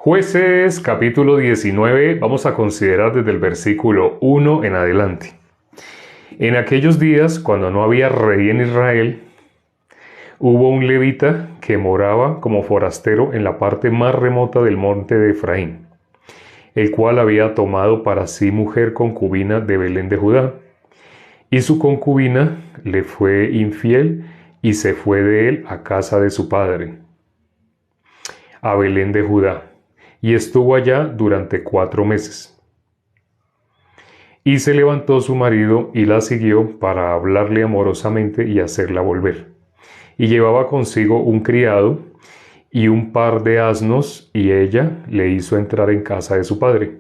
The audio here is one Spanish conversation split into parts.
Jueces capítulo 19, vamos a considerar desde el versículo 1 en adelante. En aquellos días, cuando no había rey en Israel, hubo un levita que moraba como forastero en la parte más remota del monte de Efraín, el cual había tomado para sí mujer concubina de Belén de Judá. Y su concubina le fue infiel y se fue de él a casa de su padre, a Belén de Judá, y estuvo allá durante 4 meses. Y se levantó su marido y la siguió para hablarle amorosamente y hacerla volver. Y llevaba consigo un criado y un par de asnos, y ella le hizo entrar en casa de su padre.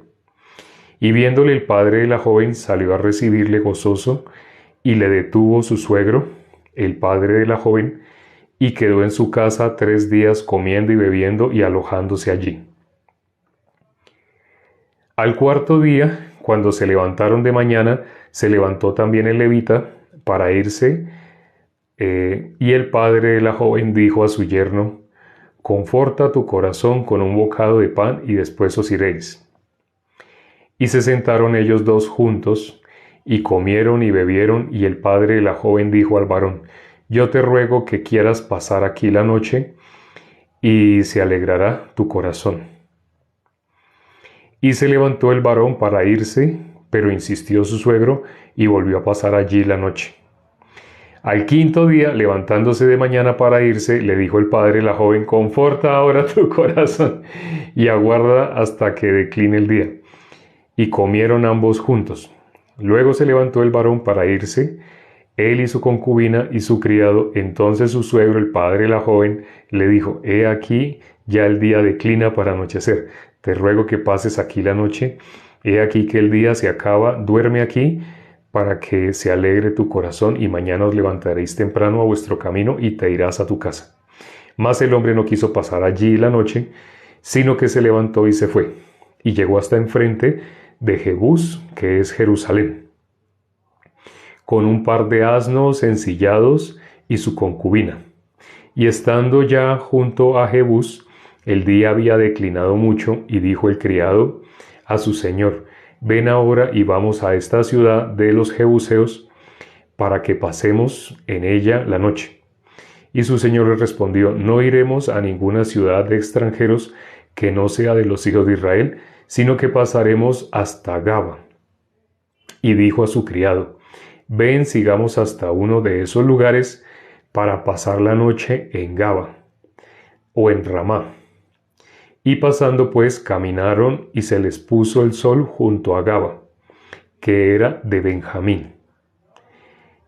Y viéndole el padre de la joven, salió a recibirle gozoso, y le detuvo su suegro, el padre de la joven, y quedó en su casa 3 días comiendo y bebiendo y alojándose allí. Al 4.º día, cuando se levantaron de mañana, se levantó también el levita para irse, y el padre de la joven dijo a su yerno: «Conforta tu corazón con un bocado de pan y después os iréis». Y se sentaron ellos dos juntos, y comieron y bebieron, y el padre de la joven dijo al varón: «Yo te ruego que quieras pasar aquí la noche, y se alegrará tu corazón». Y se levantó el varón para irse, pero insistió su suegro, y volvió a pasar allí la noche. Al 5.º día, levantándose de mañana para irse, le dijo el padre de la joven: «Conforta ahora tu corazón, y aguarda hasta que decline el día». Y comieron ambos juntos. Luego se levantó el varón para irse, él y su concubina y su criado. Entonces su suegro, el padre de la joven, le dijo: «He aquí, ya el día declina para anochecer. Te ruego que pases aquí la noche. He aquí que el día se acaba. Duerme aquí, para que se alegre tu corazón, y mañana os levantaréis temprano a vuestro camino y te irás a tu casa». Mas el hombre no quiso pasar allí la noche, sino que se levantó y se fue, y llegó hasta enfrente de Jebús, que es Jerusalén, con un par de asnos ensillados y su concubina. Y estando ya junto a Jebús, el día había declinado mucho, y dijo el criado a su señor: «Ven ahora y vamos a esta ciudad de los Jebuseos, para que pasemos en ella la noche». Y su señor le respondió: «No iremos a ninguna ciudad de extranjeros que no sea de los hijos de Israel, sino que pasaremos hasta Gaba». Y dijo a su criado: «Ven, sigamos hasta uno de esos lugares para pasar la noche en Gaba o en Ramá». Y pasando pues, caminaron, y se les puso el sol junto a Gaba, que era de Benjamín.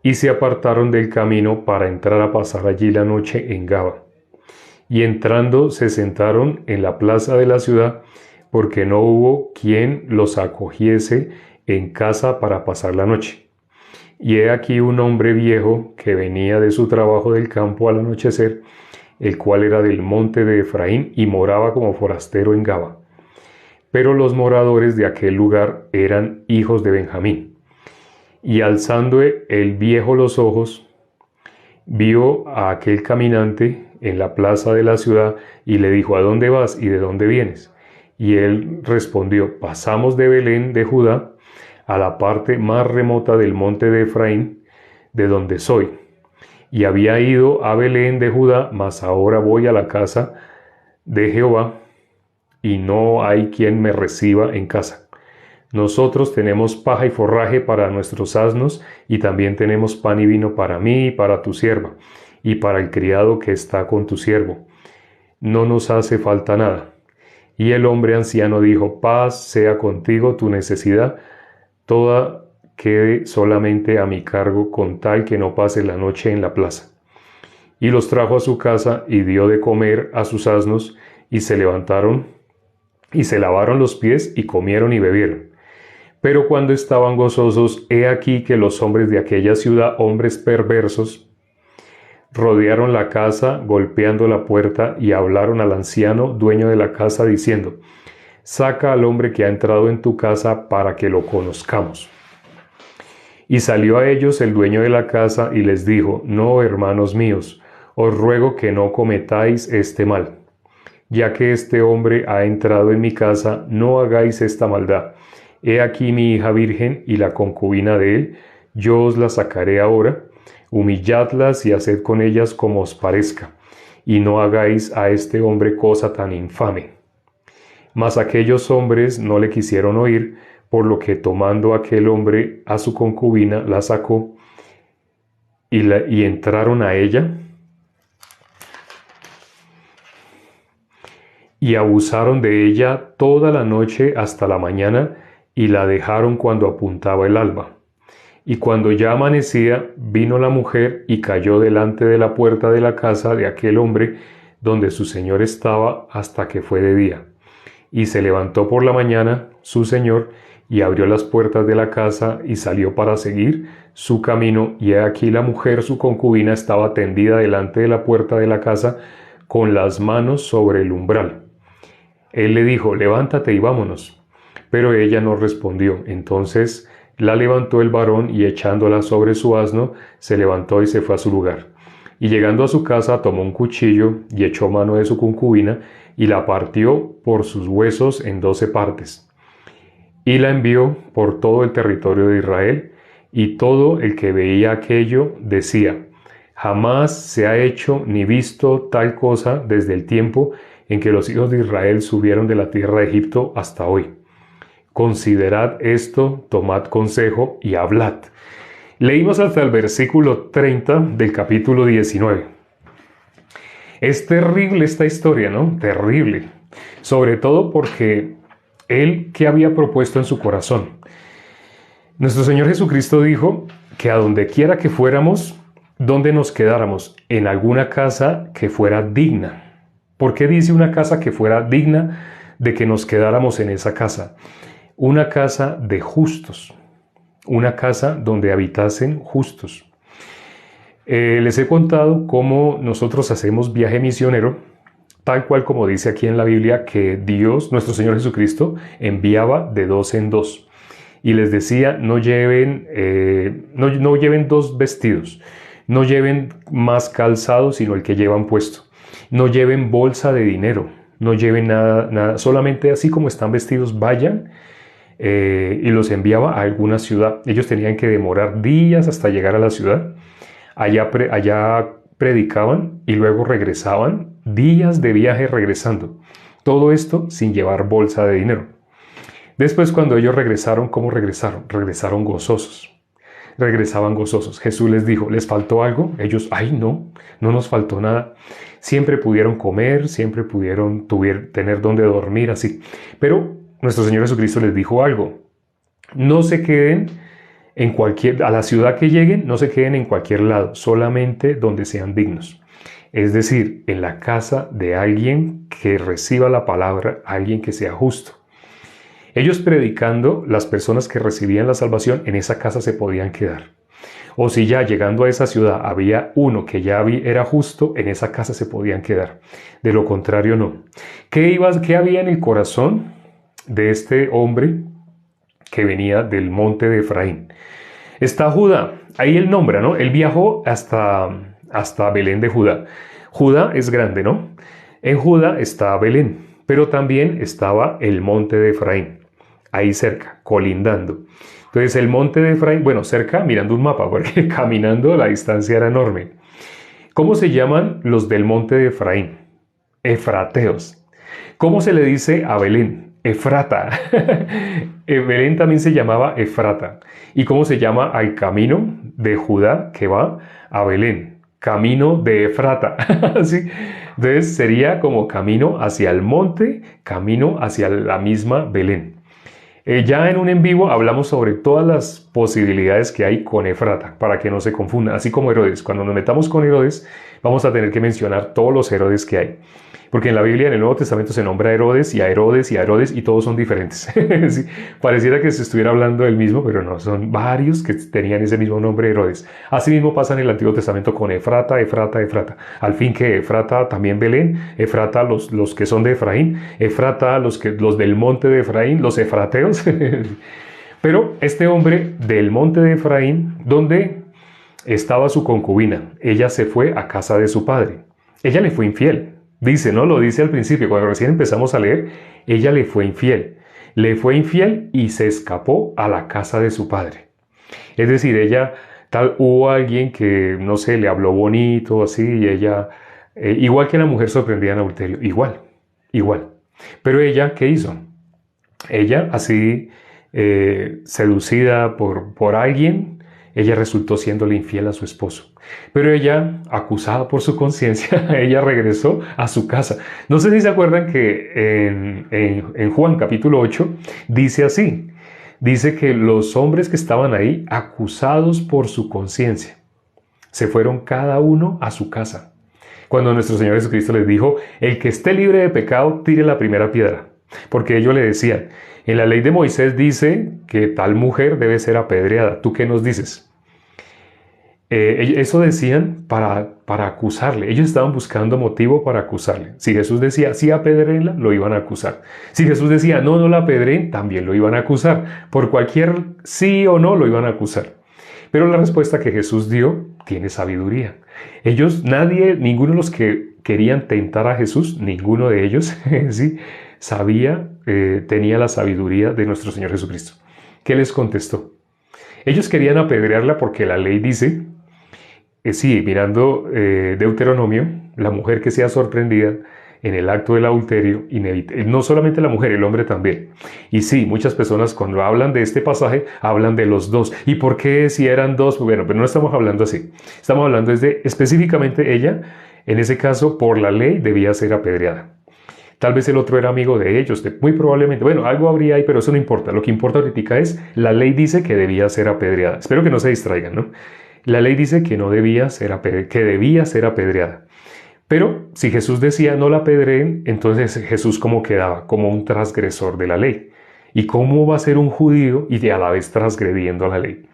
Y se apartaron del camino para entrar a pasar allí la noche en Gaba. Y entrando se sentaron en la plaza de la ciudad, porque no hubo quien los acogiese en casa para pasar la noche. Y he aquí un hombre viejo que venía de su trabajo del campo al anochecer, el cual era del monte de Efraín, y moraba como forastero en Gaba. Pero los moradores de aquel lugar eran hijos de Benjamín. Y alzando el viejo los ojos, vio a aquel caminante en la plaza de la ciudad, y le dijo: «¿A dónde vas y de dónde vienes?». Y él respondió: «Pasamos de Belén de Judá a la parte más remota del monte de Efraín, de donde soy. Y había ido a Belén de Judá, mas ahora voy a la casa de Jehová, y no hay quien me reciba en casa. Nosotros tenemos paja y forraje para nuestros asnos, y también tenemos pan y vino para mí y para tu sierva, y para el criado que está con tu siervo. No nos hace falta nada». Y el hombre anciano dijo: «Paz sea contigo, tu necesidad toda quede solamente a mi cargo, con tal que no pase la noche en la plaza». Y los trajo a su casa, y dio de comer a sus asnos, y se levantaron, y se lavaron los pies, y comieron y bebieron. Pero cuando estaban gozosos, he aquí que los hombres de aquella ciudad, hombres perversos, rodearon la casa, golpeando la puerta, y hablaron al anciano, dueño de la casa, diciendo: «Saca al hombre que ha entrado en tu casa, para que lo conozcamos». Y salió a ellos el dueño de la casa, y les dijo: «No, hermanos míos, os ruego que no cometáis este mal. ya que este hombre ha entrado en mi casa, no hagáis esta maldad. He aquí mi hija virgen y la concubina de él, yo os la sacaré ahora, humilladlas y haced con ellas como os parezca, y no hagáis a este hombre cosa tan infame. Mas aquellos hombres no le quisieron oír, por lo que tomando aquel hombre a su concubina, la sacó, y entraron a ella, y abusaron de ella toda la noche hasta la mañana, y la dejaron cuando apuntaba el alba. Y cuando ya amanecía, vino la mujer y cayó delante de la puerta de la casa de aquel hombre, donde su señor estaba, hasta que fue de día. Y se levantó por la mañana su señor, y abrió las puertas de la casa, y salió para seguir su camino, y he aquí la mujer, su concubina, estaba tendida delante de la puerta de la casa, con las manos sobre el umbral. Él le dijo: levántate y vámonos. Pero ella no respondió. Entonces la levantó el varón, y echándola sobre su asno, se levantó y se fue a su lugar. Y llegando a su casa, tomó un cuchillo, y echó mano de su concubina, y la partió por sus huesos en 12 partes. Y la envió por todo el territorio de Israel, y todo el que veía aquello decía: jamás se ha hecho ni visto tal cosa desde el tiempo en que los hijos de Israel subieron de la tierra de Egipto hasta hoy. Considerad esto, tomad consejo y hablad. Leímos hasta el versículo 30 del capítulo 19. Es terrible esta historia, ¿no? Terrible. Sobre todo porque él, ¿qué había propuesto en su corazón? Nuestro Señor Jesucristo dijo que a donde quiera que fuéramos, donde nos quedáramos, en alguna casa que fuera digna. ¿Por qué dice una casa que fuera digna de que nos quedáramos en esa casa? Una casa de justos, una casa donde habitasen justos. Les he contado cómo nosotros hacemos viaje misionero, tal cual como dice aquí en la Biblia, que Dios, nuestro Señor Jesucristo, enviaba de 2 en 2. Y les decía: no lleven 2 vestidos, no lleven más calzado sino el que llevan puesto. No lleven bolsa de dinero, no lleven nada, solamente así como están vestidos vayan, y los enviaba a alguna ciudad. Ellos tenían que demorar días hasta llegar a la ciudad. Allá predicaban y luego regresaban, días de viaje regresando. Todo esto sin llevar bolsa de dinero. Después, cuando ellos regresaron, ¿cómo regresaron? Regresaron gozosos. Regresaban gozosos. Jesús les dijo: ¿les faltó algo? Ellos: ay, no nos faltó nada. Siempre pudieron comer, siempre pudieron tener donde dormir, así. Pero nuestro Señor Jesucristo les dijo algo: no se queden a la ciudad que lleguen, no se queden en cualquier lado, solamente donde sean dignos. Es decir, en la casa de alguien que reciba la palabra, alguien que sea justo. Ellos predicando, las personas que recibían la salvación, en esa casa se podían quedar. O si ya llegando a esa ciudad había uno que ya era justo, en esa casa se podían quedar. De lo contrario, no. ¿Qué había en el corazón de este hombre que venía del monte de Efraín? Está Judá, ahí él nombra, ¿no? Él viajó hasta Belén de Judá. Judá es grande, ¿no? En Judá está Belén, pero también estaba el monte de Efraín, ahí cerca, colindando. Entonces el monte de Efraín, bueno, cerca mirando un mapa, porque caminando la distancia era enorme. ¿Cómo se llaman los del monte de Efraín? Efrateos. ¿Cómo se le dice a Belén? Efrata. Belén también se llamaba Efrata. ¿Y cómo se llama al camino de Judá que va a Belén? Camino de Efrata. ¿Sí? Entonces sería como camino hacia el monte, camino hacia la misma Belén. Ya en un en vivo hablamos sobre todas las posibilidades que hay con Efrata, para que no se confunda, así como Herodes. Cuando nos metamos con Herodes, vamos a tener que mencionar todos los Herodes que hay. Porque en la Biblia, en el Nuevo Testamento, se nombra a Herodes y a Herodes y a Herodes, y todos son diferentes. Sí, pareciera que se estuviera hablando del mismo, pero no, son varios que tenían ese mismo nombre, Herodes. Asimismo pasa en el Antiguo Testamento con Efrata, Efrata, Efrata. Al fin que Efrata también Belén, Efrata los que son de Efraín, Efrata los del monte de Efraín, los efrateos. Pero este hombre del monte de Efraín, donde estaba su concubina, ella se fue a casa de su padre. Ella le fue infiel. Dice, ¿no? Lo dice al principio, cuando recién empezamos a leer, ella le fue infiel. Le fue infiel y se escapó a la casa de su padre. Es decir, hubo alguien que, no sé, le habló bonito, así, y ella, igual que la mujer sorprendida en adulterio, igual. Pero ella, ¿qué hizo? Ella, así, seducida por alguien, ella resultó siéndole infiel a su esposo. Pero ella, acusada por su conciencia, ella regresó a su casa. No sé si se acuerdan que en Juan capítulo 8 dice así. Dice que los hombres que estaban ahí, acusados por su conciencia, se fueron cada uno a su casa. Cuando nuestro Señor Jesucristo les dijo, el que esté libre de pecado, tire la primera piedra. Porque ellos le decían, en la ley de Moisés dice que tal mujer debe ser apedreada. ¿Tú qué nos dices? Eso decían para acusarle. Ellos estaban buscando motivo para acusarle. Si Jesús decía, sí, apedréenla, lo iban a acusar. Si Jesús decía, no, no la apedreen, también lo iban a acusar. Por cualquier sí o no, lo iban a acusar. Pero la respuesta que Jesús dio tiene sabiduría. Ninguno de los que querían tentar a Jesús, ninguno de ellos, ¿sí? Tenía la sabiduría de nuestro Señor Jesucristo. ¿Qué les contestó? Ellos querían apedrearla porque la ley dice, sí, mirando Deuteronomio, la mujer que sea sorprendida en el acto del adulterio, no solamente la mujer, el hombre también. Y sí, muchas personas cuando hablan de este pasaje, hablan de los dos. ¿Y por qué si eran dos? Bueno, pero no estamos hablando así. Estamos hablando específicamente ella, en ese caso, por la ley debía ser apedreada. Tal vez el otro era amigo de ellos, muy probablemente. Bueno, algo habría ahí, pero eso no importa. Lo que importa ahorita es, la ley dice que debía ser apedreada. Espero que no se distraigan, ¿no? La ley dice que debía ser apedreada. Pero si Jesús decía no la apedreen, entonces Jesús ¿cómo quedaba? Como un transgresor de la ley. ¿Y cómo va a ser un judío y a la vez transgrediendo la ley?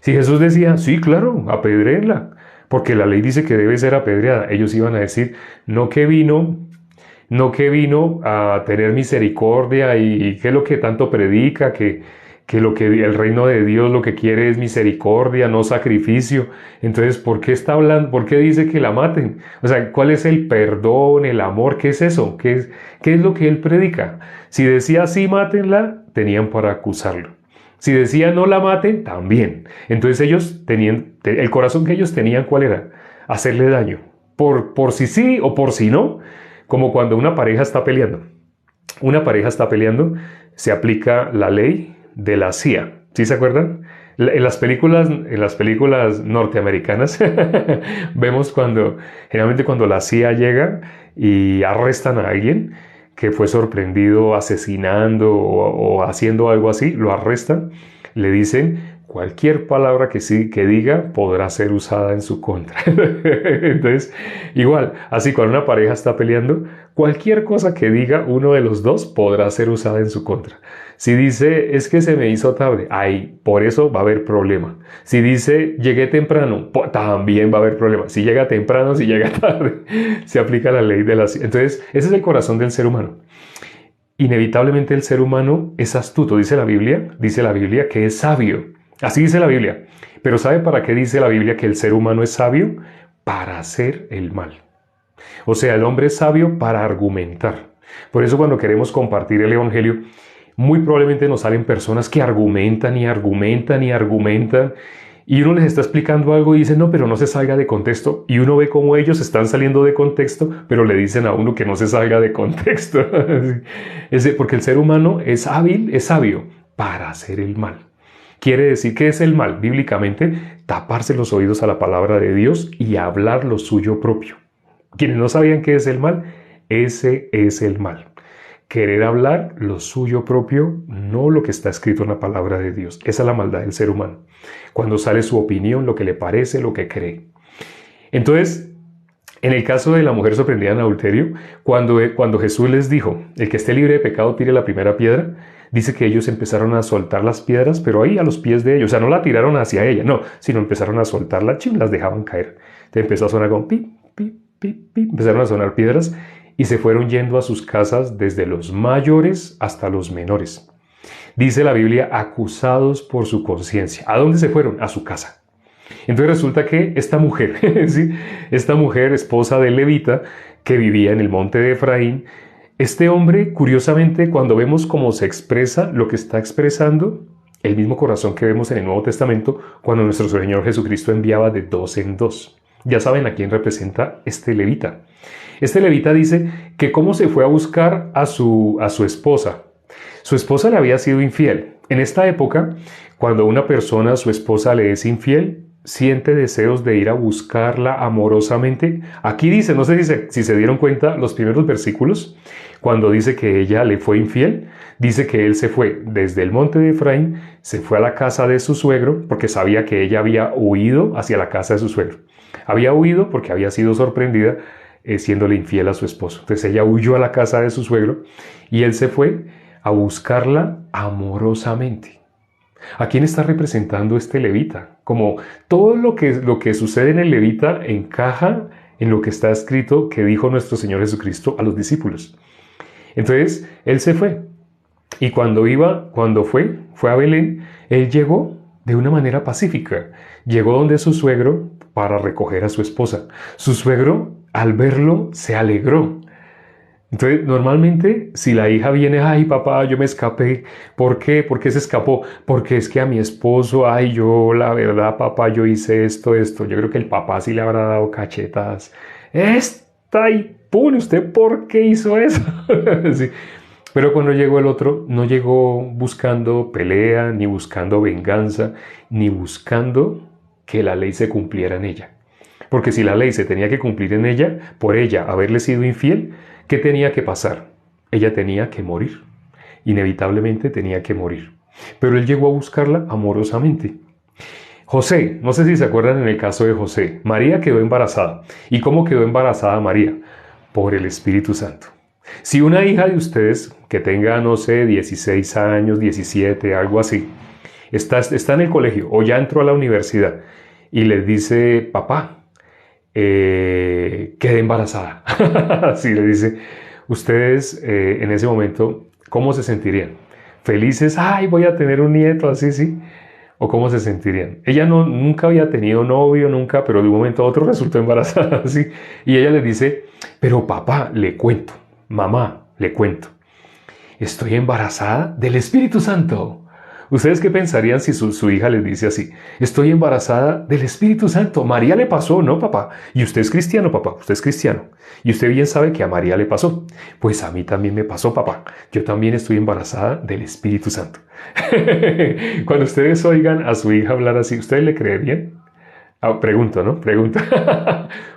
Si Jesús decía, sí, claro, apedréenla, porque la ley dice que debe ser apedreada, ellos iban a decir, no que vino a tener misericordia y que es lo que tanto predica, que el reino de Dios lo que quiere es misericordia, no sacrificio. Entonces, ¿por qué está hablando? ¿Por qué dice que la maten? O sea, ¿cuál es el perdón, el amor? ¿Qué es eso? ¿Qué es lo que él predica? Si decía sí, mátenla, tenían para acusarlo. Si decía no la maten, también. Entonces ellos tenían, el corazón que ellos tenían, ¿cuál era? Hacerle daño. Por si sí o por si no. Como cuando una pareja está peleando. Una pareja está peleando, se aplica la ley de la CIA. ¿Sí se acuerdan? En las películas norteamericanas vemos generalmente cuando la CIA llega y arrestan a alguien que fue sorprendido asesinando o haciendo algo así, lo arrestan, le dicen cualquier palabra que diga podrá ser usada en su contra. Entonces, igual, así cuando una pareja está peleando, cualquier cosa que diga uno de los dos podrá ser usada en su contra. Si dice, es que se me hizo tarde, por eso va a haber problema. Si dice, llegué temprano, también va a haber problema. Si llega temprano, si llega tarde, se aplica la ley de la... Entonces, ese es el corazón del ser humano. Inevitablemente el ser humano es astuto, dice la Biblia que es sabio. Así dice la Biblia. Pero ¿sabe para qué dice la Biblia que el ser humano es sabio? Para hacer el mal. O sea, el hombre es sabio para argumentar. Por eso cuando queremos compartir el Evangelio, muy probablemente nos salen personas que argumentan y argumentan y argumentan. Y uno les está explicando algo y dice, no, pero no se salga de contexto. Y uno ve cómo ellos están saliendo de contexto, pero le dicen a uno que no se salga de contexto. Porque el ser humano es sabio para hacer el mal. Quiere decir que es el mal, bíblicamente, taparse los oídos a la palabra de Dios y hablar lo suyo propio. Quienes no sabían qué es el mal, ese es el mal. Querer hablar lo suyo propio, no lo que está escrito en la palabra de Dios. Esa es la maldad del ser humano. Cuando sale su opinión, lo que le parece, lo que cree. Entonces, en el caso de la mujer sorprendida en adulterio, cuando Jesús les dijo, el que esté libre de pecado tire la primera piedra, dice que ellos empezaron a soltar las piedras, pero ahí a los pies de ellos. O sea, no la tiraron hacia ella, no, sino empezaron a soltarla, las dejaban caer. Entonces empezó a sonar como pip, pip, pip, pip. Empezaron a sonar piedras y se fueron yendo a sus casas desde los mayores hasta los menores. Dice la Biblia, acusados por su conciencia. ¿A dónde se fueron? A su casa. Entonces resulta que esta mujer, ¿sí? Esta mujer, esposa del levita, que vivía en el monte de Efraín. Este hombre, curiosamente, cuando vemos cómo se expresa, lo que está expresando, el mismo corazón que vemos en el Nuevo Testamento, cuando nuestro Señor Jesucristo enviaba de dos en dos. Ya saben a quién representa este levita. Este levita dice que cómo se fue a buscar a su esposa. Su esposa le había sido infiel. En esta época, cuando una persona, su esposa, le es infiel, siente deseos de ir a buscarla amorosamente. Aquí dice, no sé si se dieron cuenta los primeros versículos, cuando dice que ella le fue infiel, dice que él se fue desde el monte de Efraín, se fue a la casa de su suegro, porque sabía que ella había huido hacia la casa de su suegro. Había huido porque había sido sorprendida siéndole infiel a su esposo. Entonces ella huyó a la casa de su suegro y él se fue a buscarla amorosamente. ¿A quién está representando este levita? Como todo lo que sucede en el levita encaja en lo que está escrito que dijo nuestro Señor Jesucristo a los discípulos. Entonces, él se fue. Y cuando fue a Belén, él llegó de una manera pacífica. Llegó donde su suegro para recoger a su esposa. Su suegro, al verlo, se alegró. Entonces, normalmente, si la hija viene, ay, papá, yo me escapé. ¿Por qué? ¿Por qué se escapó? Porque es que a mi esposo, ay, yo, la verdad, papá, yo hice esto. Yo creo que el papá sí le habrá dado cachetadas. Esta y pone usted, ¿por qué hizo eso? Sí. Pero cuando llegó el otro, no llegó buscando pelea, ni buscando venganza, ni buscando que la ley se cumpliera en ella. Porque si la ley se tenía que cumplir en ella, por ella haberle sido infiel, ¿qué tenía que pasar? Ella tenía que morir. Inevitablemente tenía que morir. Pero él llegó a buscarla amorosamente. José, no sé si se acuerdan en el caso de José, María quedó embarazada. ¿Y cómo quedó embarazada María? Por el Espíritu Santo. Si una hija de ustedes que tenga, no sé, 16 años, 17, algo así, está en el colegio o ya entró a la universidad y les dice, papá, quedé embarazada. Así le dice, ustedes en ese momento, ¿cómo se sentirían? ¿Felices? Ay, voy a tener un nieto, así, sí. ¿O cómo se sentirían? Ella nunca había tenido novio, nunca, pero de un momento a otro resultó embarazada, así. Y ella le dice, pero papá, le cuento, mamá, le cuento, estoy embarazada del Espíritu Santo. ¿Ustedes qué pensarían si su hija les dice así? Estoy embarazada del Espíritu Santo. María le pasó, ¿no, papá? Y usted es cristiano, papá. Usted es cristiano. Y usted bien sabe que a María le pasó. Pues a mí también me pasó, papá. Yo también estoy embarazada del Espíritu Santo. Cuando ustedes oigan a su hija hablar así, ¿ustedes le creerían? Pregunto, ¿no? Pregunto.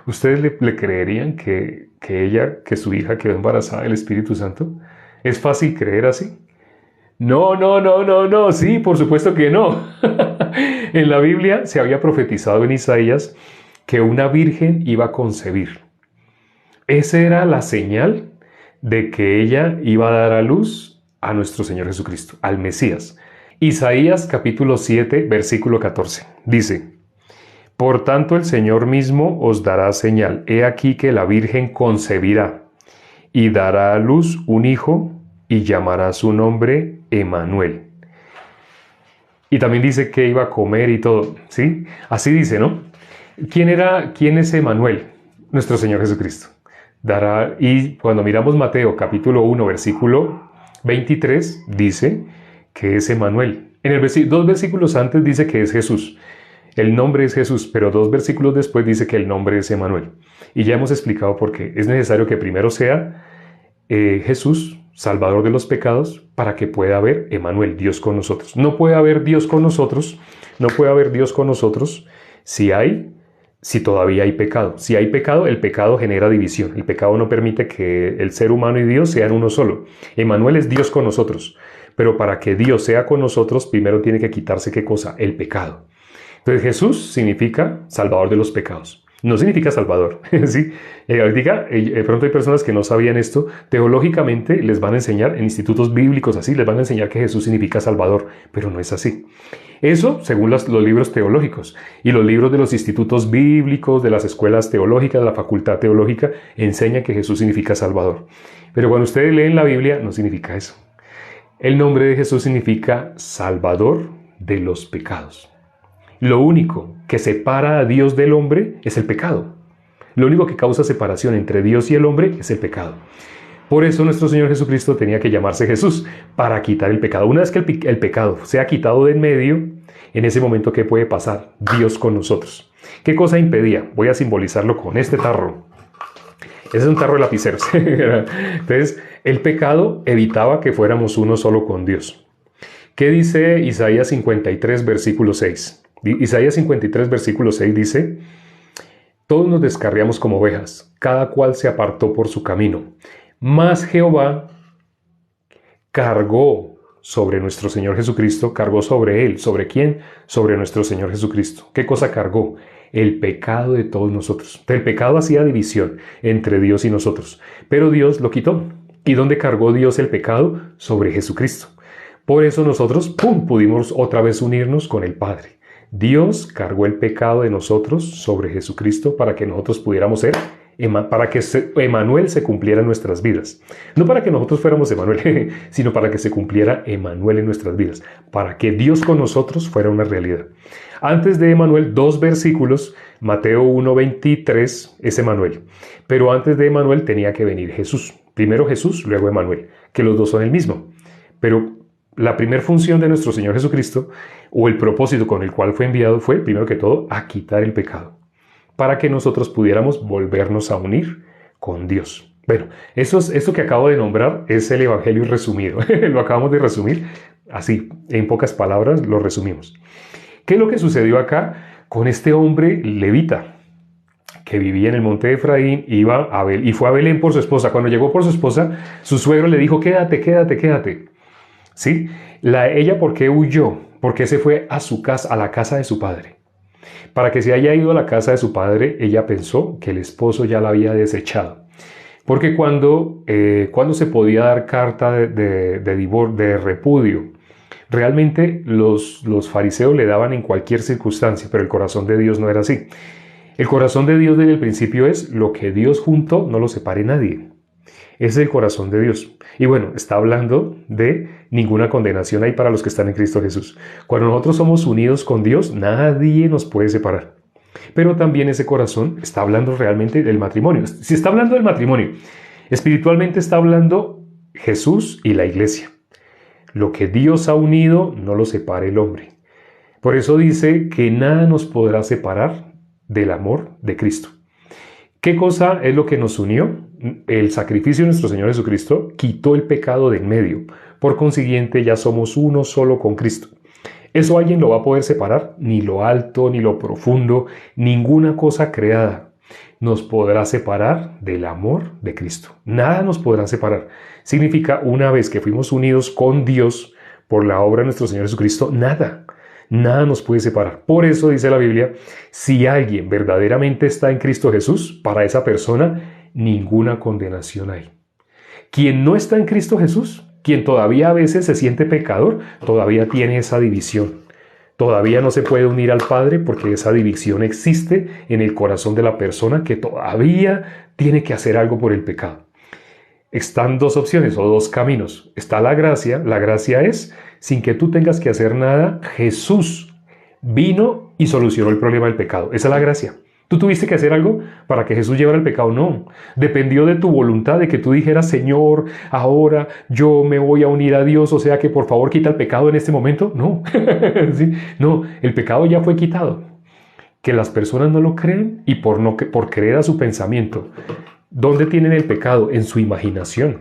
¿Ustedes le creerían que su hija quedó embarazada del Espíritu Santo? ¿Es fácil creer así? No, sí, por supuesto que no. En la Biblia se había profetizado en Isaías que una virgen iba a concebir. Esa era la señal de que ella iba a dar a luz a nuestro Señor Jesucristo, al Mesías. Isaías capítulo 7, versículo 14. Dice, por tanto el Señor mismo os dará señal. He aquí que la virgen concebirá y dará a luz un hijo y llamará su nombre Emanuel. Y también dice que iba a comer y todo, ¿sí? Así dice, ¿no? ¿Quién es Emanuel? Nuestro Señor Jesucristo. Y cuando miramos Mateo capítulo 1, versículo 23, dice que es Emanuel. Dos versículos antes dice que es Jesús. El nombre es Jesús, pero 2 versículos después dice que el nombre es Emanuel. Y ya hemos explicado por qué. Es necesario que primero sea Jesús, Salvador de los pecados, para que pueda haber Emanuel, Dios con nosotros. No puede haber Dios con nosotros, si todavía hay pecado. Si hay pecado, el pecado genera división. El pecado no permite que el ser humano y Dios sean uno solo. Emanuel es Dios con nosotros, pero para que Dios sea con nosotros, primero tiene que quitarse ¿qué cosa? El pecado. Entonces Jesús significa Salvador de los pecados. No significa Salvador, ¿sí? De pronto hay personas que no sabían esto. Teológicamente les van a enseñar, en institutos bíblicos así, les van a enseñar que Jesús significa Salvador, pero no es así. Eso según los libros teológicos. Y los libros de los institutos bíblicos, de las escuelas teológicas, de la facultad teológica, enseñan que Jesús significa Salvador. Pero cuando ustedes leen la Biblia, no significa eso. El nombre de Jesús significa Salvador de los pecados. Lo único que separa a Dios del hombre es el pecado. Lo único que causa separación entre Dios y el hombre es el pecado. Por eso nuestro Señor Jesucristo tenía que llamarse Jesús, para quitar el pecado. Una vez que el pecado sea quitado de en medio, en ese momento, ¿qué puede pasar? Dios con nosotros. ¿Qué cosa impedía? Voy a simbolizarlo con este tarro. Ese es un tarro de lapiceros. Entonces, el pecado evitaba que fuéramos uno solo con Dios. ¿Qué dice Isaías 53, versículo 6? Isaías 53, versículo 6 dice: todos nos descarriamos como ovejas, cada cual se apartó por su camino. Mas Jehová cargó sobre nuestro Señor Jesucristo, cargó sobre Él. ¿Sobre quién? Sobre nuestro Señor Jesucristo. ¿Qué cosa cargó? El pecado de todos nosotros. El pecado hacía división entre Dios y nosotros, pero Dios lo quitó. ¿Y dónde cargó Dios el pecado? Sobre Jesucristo. Por eso nosotros, pudimos otra vez unirnos con el Padre. Dios cargó el pecado de nosotros sobre Jesucristo para que nosotros pudiéramos ser, para que Emanuel se cumpliera en nuestras vidas. No para que nosotros fuéramos Emanuel, sino para que se cumpliera Emanuel en nuestras vidas. Para que Dios con nosotros fuera una realidad. Antes de Emanuel, 2 versículos, Mateo 1:23 es Emanuel. Pero antes de Emanuel tenía que venir Jesús. Primero Jesús, luego Emanuel, que los dos son el mismo. Pero la primera función de nuestro Señor Jesucristo, o el propósito con el cual fue enviado, fue, primero que todo, a quitar el pecado, para que nosotros pudiéramos volvernos a unir con Dios. Bueno, esto que acabo de nombrar es el Evangelio resumido. Lo acabamos de resumir, así, en pocas palabras lo resumimos. ¿Qué es lo que sucedió acá con este hombre levita que vivía en el monte de Efraín, y fue a Belén por su esposa? Cuando llegó por su esposa, su suegro le dijo: quédate, quédate, quédate. ¿Sí? Ella, ¿por qué huyó? Porque se fue a su casa, a la casa de su padre. Para que se haya ido a la casa de su padre, ella pensó que el esposo ya la había desechado. Porque cuando se podía dar carta de repudio, realmente los fariseos le daban en cualquier circunstancia, pero el corazón de Dios no era así. El corazón de Dios desde el principio es: lo que Dios juntó, no lo separe nadie. Ese es el corazón de Dios. Y bueno, está hablando de ninguna condenación hay para los que están en Cristo Jesús. Cuando nosotros somos unidos con Dios, nadie nos puede separar. Pero también ese corazón está hablando realmente del matrimonio. Si está hablando del matrimonio, espiritualmente está hablando Jesús y la iglesia. Lo que Dios ha unido, no lo separe el hombre. Por eso dice que nada nos podrá separar del amor de Cristo. ¿Qué cosa es lo que nos unió? El sacrificio de nuestro Señor Jesucristo quitó el pecado de en medio. Por consiguiente, ya somos uno solo con Cristo. ¿Eso alguien lo va a poder separar? Ni lo alto, ni lo profundo, ninguna cosa creada nos podrá separar del amor de Cristo. Nada nos podrá separar. Significa, una vez que fuimos unidos con Dios por la obra de nuestro Señor Jesucristo, nada nos puede separar. Por eso dice la Biblia: si alguien verdaderamente está en Cristo Jesús, para esa persona ninguna condenación hay. Quien no está en Cristo Jesús, quien todavía a veces se siente pecador, todavía tiene esa división. Todavía no se puede unir al Padre porque esa división existe en el corazón de la persona que todavía tiene que hacer algo por el pecado. Están 2 opciones o 2 caminos. Está la gracia. La gracia es, sin que tú tengas que hacer nada, Jesús vino y solucionó el problema del pecado. Esa es la gracia. ¿Tú tuviste que hacer algo para que Jesús llevara el pecado? No. Dependió de tu voluntad, de que tú dijeras: Señor, ahora yo me voy a unir a Dios, o sea que por favor quita el pecado en este momento. No. ¿Sí? No, el pecado ya fue quitado. Que las personas no lo creen y por creer a su pensamiento. ¿Dónde tienen el pecado? En su imaginación.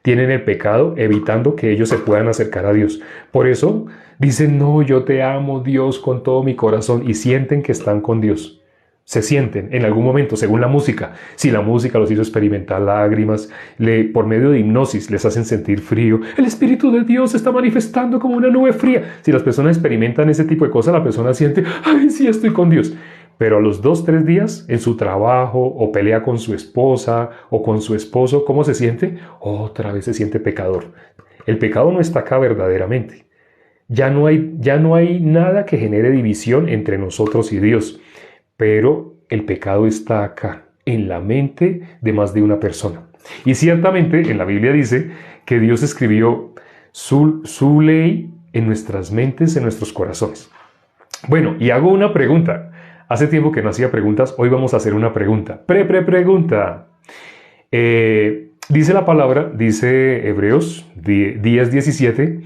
Tienen el pecado evitando que ellos se puedan acercar a Dios. Por eso dicen: no, yo te amo, Dios, con todo mi corazón, y sienten que están con Dios. Se sienten en algún momento, según la música. Si la música los hizo experimentar lágrimas, por medio de hipnosis les hacen sentir frío. El Espíritu de Dios se está manifestando como una nube fría. Si las personas experimentan ese tipo de cosas, la persona siente: ay, sí, estoy con Dios. Pero a los 2-3 días, en su trabajo, o pelea con su esposa, o con su esposo, ¿cómo se siente? Otra vez se siente pecador. El pecado no está acá verdaderamente. Ya no hay nada que genere división entre nosotros y Dios. Pero el pecado está acá, en la mente de más de una persona. Y ciertamente en la Biblia dice que Dios escribió su ley en nuestras mentes, en nuestros corazones. Bueno, y hago una pregunta. Hace tiempo que no hacía preguntas, hoy vamos a hacer una pregunta. Pregunta. Dice la palabra, dice Hebreos 10:17,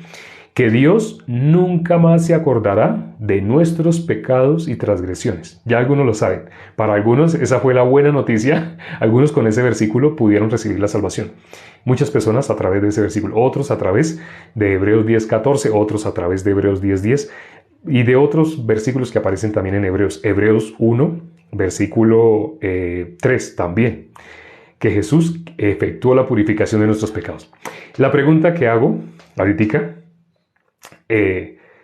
que Dios nunca más se acordará de nuestros pecados y transgresiones. Ya algunos lo saben. Para algunos esa fue la buena noticia. Algunos con ese versículo pudieron recibir la salvación. Muchas personas a través de ese versículo, otros a través de Hebreos 10:14, otros a través de Hebreos 10:10 y de otros versículos que aparecen también en Hebreos. Hebreos 1, versículo 3 también, que Jesús efectuó la purificación de nuestros pecados. La pregunta que hago ahorita,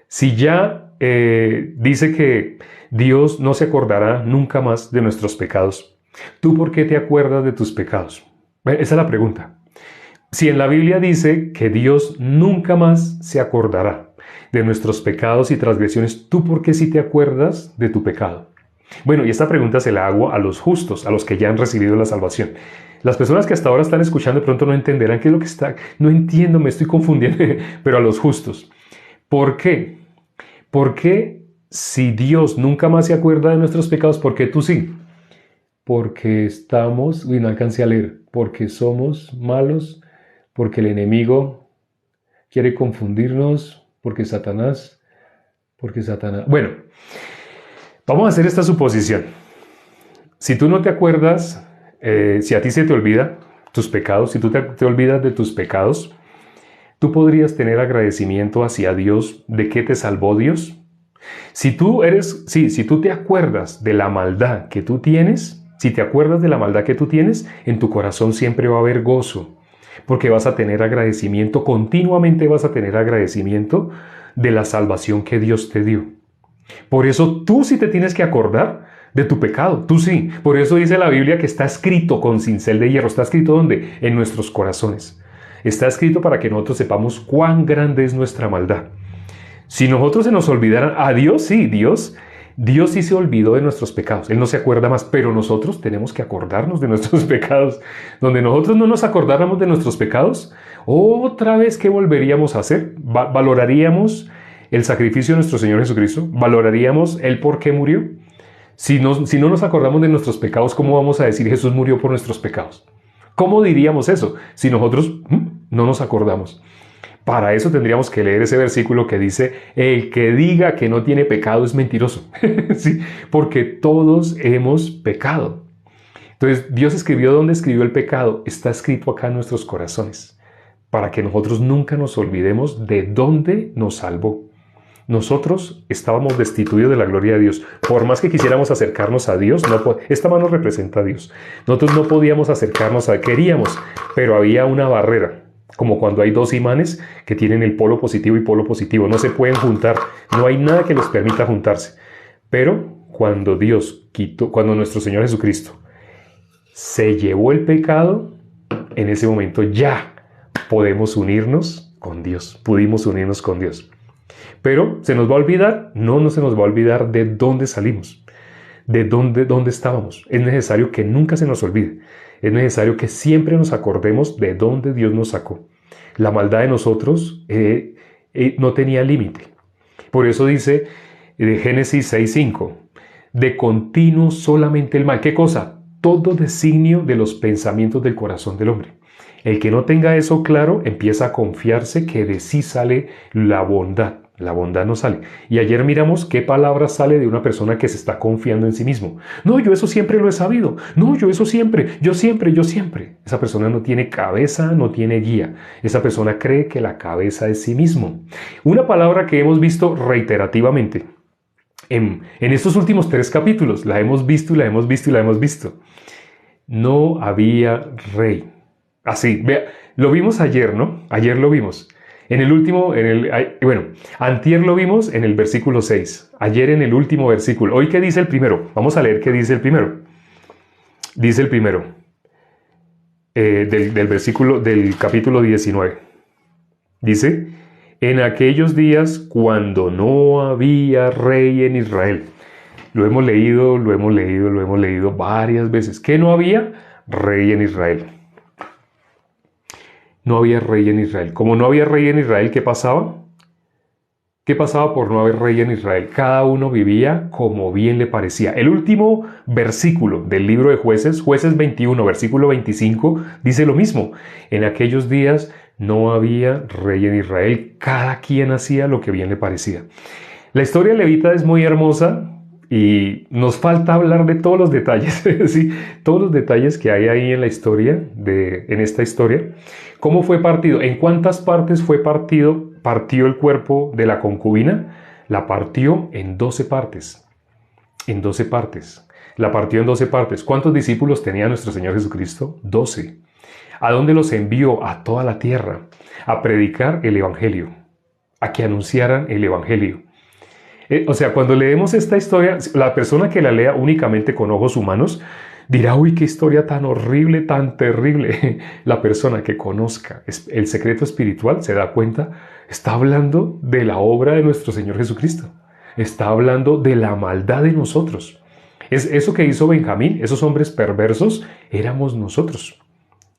si ya dice que Dios no se acordará nunca más de nuestros pecados, ¿tú por qué te acuerdas de tus pecados? Esa es la pregunta. Si en la Biblia dice que Dios nunca más se acordará de nuestros pecados y transgresiones, ¿tú por qué sí te acuerdas de tu pecado? Bueno, y esta pregunta se la hago a los justos, a los que ya han recibido la salvación. Las personas que hasta ahora están escuchando de pronto no entenderán qué es lo que está. No entiendo, me estoy confundiendo, pero a los justos. ¿Por qué? Porque si Dios nunca más se acuerda de nuestros pecados, ¿por qué tú sí? Porque estamos, no alcancé a leer, porque somos malos, porque el enemigo quiere confundirnos, porque Satanás. Bueno, vamos a hacer esta suposición. Si tú no te acuerdas, si a ti se te olvida tus pecados, si tú te olvidas de tus pecados, ¿tú podrías tener agradecimiento hacia Dios de que te salvó Dios? Si tú te acuerdas de la maldad que tú tienes, si te acuerdas de la maldad que tú tienes, en tu corazón siempre va a haber gozo, porque vas a tener agradecimiento, continuamente vas a tener agradecimiento de la salvación que Dios te dio. Por eso tú sí te tienes que acordar de tu pecado, tú sí. Por eso dice la Biblia que está escrito con cincel de hierro. ¿Está escrito dónde? En nuestros corazones. Está escrito para que nosotros sepamos cuán grande es nuestra maldad. Si nosotros se nos olvidaran, a Dios sí, Dios sí se olvidó de nuestros pecados. Él no se acuerda más, pero nosotros tenemos que acordarnos de nuestros pecados. Donde nosotros no nos acordáramos de nuestros pecados, otra vez, ¿qué volveríamos a hacer? ¿Valoraríamos el sacrificio de nuestro Señor Jesucristo? ¿Valoraríamos el por qué murió? Si no nos acordamos de nuestros pecados, ¿cómo vamos a decir Jesús murió por nuestros pecados? ¿Cómo diríamos eso si nosotros no nos acordamos? Para eso tendríamos que leer ese versículo que dice, el que diga que no tiene pecado es mentiroso. ¿Sí? Porque todos hemos pecado. Entonces, Dios escribió dónde escribió el pecado. Está escrito acá en nuestros corazones, para que nosotros nunca nos olvidemos de dónde nos salvó. Nosotros estábamos destituidos de la gloria de Dios. Por más que quisiéramos acercarnos a Dios, esta mano representa a Dios. Nosotros no podíamos acercarnos queríamos, pero había una barrera. Como cuando hay dos imanes que tienen el polo positivo y polo positivo. No se pueden juntar. No hay nada que les permita juntarse. Pero cuando cuando nuestro Señor Jesucristo se llevó el pecado, en ese momento ya podemos unirnos con Dios. Pudimos unirnos con Dios. Pero ¿se nos va a olvidar? No se nos va a olvidar de dónde salimos. De dónde estábamos. Es necesario que nunca se nos olvide. Es necesario que siempre nos acordemos de dónde Dios nos sacó. La maldad de nosotros no tenía límite. Por eso dice Génesis 6:5, de continuo solamente el mal. ¿Qué cosa? Todo designio de los pensamientos del corazón del hombre. El que no tenga eso claro empieza a confiarse que de sí sale la bondad. La bondad no sale. Y ayer miramos qué palabra sale de una persona que se está confiando en sí mismo. No, yo eso siempre lo he sabido. No, yo eso siempre. Yo siempre. Esa persona no tiene cabeza, no tiene guía. Esa persona cree que la cabeza es sí mismo. Una palabra que hemos visto reiterativamente en estos últimos 3 capítulos. La hemos visto y la hemos visto y la hemos visto. No había rey. Así, vea, lo vimos ayer, ¿no? Ayer lo vimos. Antier lo vimos en el versículo 6. Ayer en el último versículo. Hoy, ¿qué dice el primero? Vamos a leer qué dice el primero. Dice el primero. Del capítulo 19. Dice, en aquellos días cuando no había rey en Israel. Lo hemos leído varias veces. ¿Qué no había? Rey en Israel. No había rey en Israel. Como no había rey en Israel, ¿qué pasaba? ¿Qué pasaba por no haber rey en Israel? Cada uno vivía como bien le parecía. El último versículo del libro de Jueces, Jueces 21, versículo 25, dice lo mismo. En aquellos días no había rey en Israel, cada quien hacía lo que bien le parecía. La historia levita es muy hermosa y nos falta hablar de todos los detalles, ¿sí? Todos los detalles que hay ahí en la historia, en esta historia. ¿Cómo fue partido? ¿En cuántas partes partió el cuerpo de la concubina? La partió en 12 partes. En 12 partes. La partió en 12 partes. ¿Cuántos discípulos tenía nuestro Señor Jesucristo? 12. ¿A dónde los envió? A toda la tierra. A predicar el Evangelio. A que anunciaran el Evangelio. O sea, cuando leemos esta historia, la persona que la lea únicamente con ojos humanos dirá, uy, qué historia tan horrible, tan terrible. La persona que conozca el secreto espiritual se da cuenta, está hablando de la obra de nuestro Señor Jesucristo. Está hablando de la maldad de nosotros. Eso que hizo Benjamín, esos hombres perversos, éramos nosotros.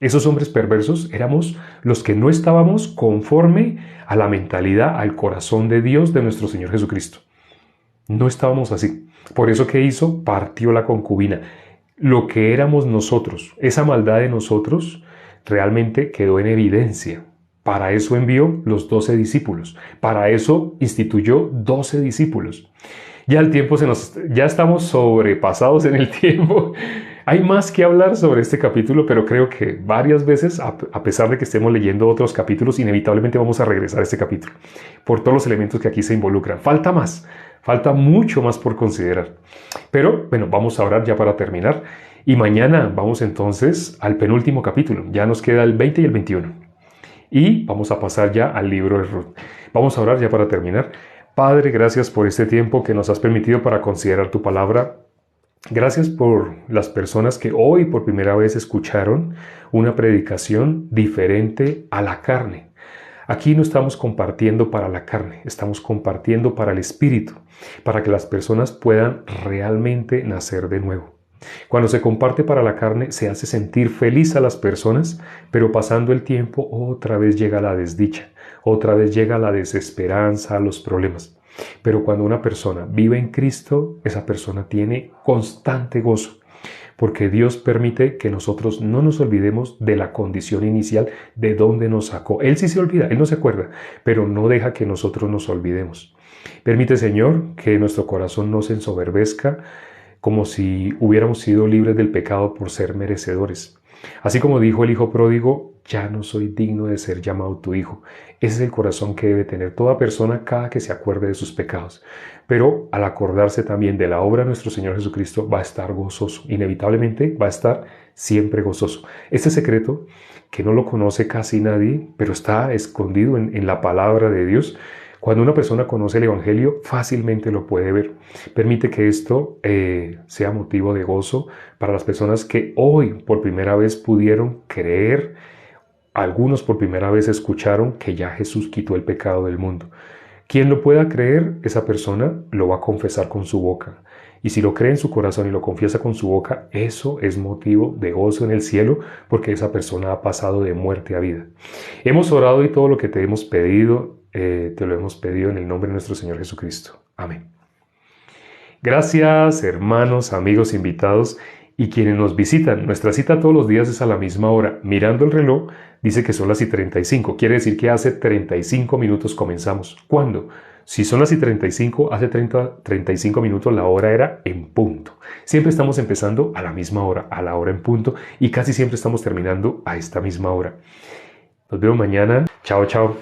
Esos hombres perversos éramos los que no estábamos conforme a la mentalidad, al corazón de Dios, de nuestro Señor Jesucristo. No estábamos así. Por eso, ¿qué hizo? Partió la concubina. Lo que éramos nosotros, esa maldad de nosotros, realmente quedó en evidencia. Para eso envió los 12 discípulos. Para eso instituyó 12 discípulos. Ya el tiempo ya estamos sobrepasados en el tiempo. Hay más que hablar sobre este capítulo, pero creo que varias veces, a pesar de que estemos leyendo otros capítulos, inevitablemente vamos a regresar a este capítulo, por todos los elementos que aquí se involucran. Falta mucho más por considerar. Pero bueno, vamos a orar ya para terminar. Y mañana vamos entonces al penúltimo capítulo. Ya nos queda el 20 y el 21. Y vamos a pasar ya al libro de Ruth. Vamos a orar ya para terminar. Padre, gracias por este tiempo que nos has permitido para considerar tu palabra. Gracias por las personas que hoy por primera vez escucharon una predicación diferente a la carne. Aquí no estamos compartiendo para la carne, estamos compartiendo para el espíritu, para que las personas puedan realmente nacer de nuevo. Cuando se comparte para la carne, se hace sentir feliz a las personas, pero pasando el tiempo, otra vez llega la desdicha, otra vez llega la desesperanza, los problemas. Pero cuando una persona vive en Cristo, esa persona tiene constante gozo, porque Dios permite que nosotros no nos olvidemos de la condición inicial, de dónde nos sacó. Él sí se olvida, Él no se acuerda, pero no deja que nosotros nos olvidemos. Permite, Señor, que nuestro corazón no se ensoberbezca como si hubiéramos sido libres del pecado por ser merecedores. Así como dijo el hijo pródigo, ya no soy digno de ser llamado tu hijo. Ese es el corazón que debe tener toda persona cada que se acuerde de sus pecados. Pero al acordarse también de la obra de nuestro Señor Jesucristo, va a estar gozoso. Inevitablemente va a estar siempre gozoso. Este secreto, que no lo conoce casi nadie, pero está escondido en la palabra de Dios. Cuando una persona conoce el Evangelio, fácilmente lo puede ver. Permite que esto sea motivo de gozo para las personas que hoy por primera vez pudieron creer. Algunos por primera vez escucharon que ya Jesús quitó el pecado del mundo. Quien lo pueda creer, esa persona lo va a confesar con su boca. Y si lo cree en su corazón y lo confiesa con su boca, eso es motivo de gozo en el cielo, porque esa persona ha pasado de muerte a vida. Hemos orado y todo lo que te hemos pedido, te lo hemos pedido en el nombre de nuestro Señor Jesucristo. Amén. Gracias, hermanos, amigos, invitados y quienes nos visitan. Nuestra cita todos los días es a la misma hora. Mirando el reloj, dice que son las y 35. Quiere decir que hace 35 minutos comenzamos. ¿Cuándo? Si son las y 35, hace 35 minutos la hora era en punto. Siempre estamos empezando a la misma hora, a la hora en punto, y casi siempre estamos terminando a esta misma hora. Nos vemos mañana. Chao, chao.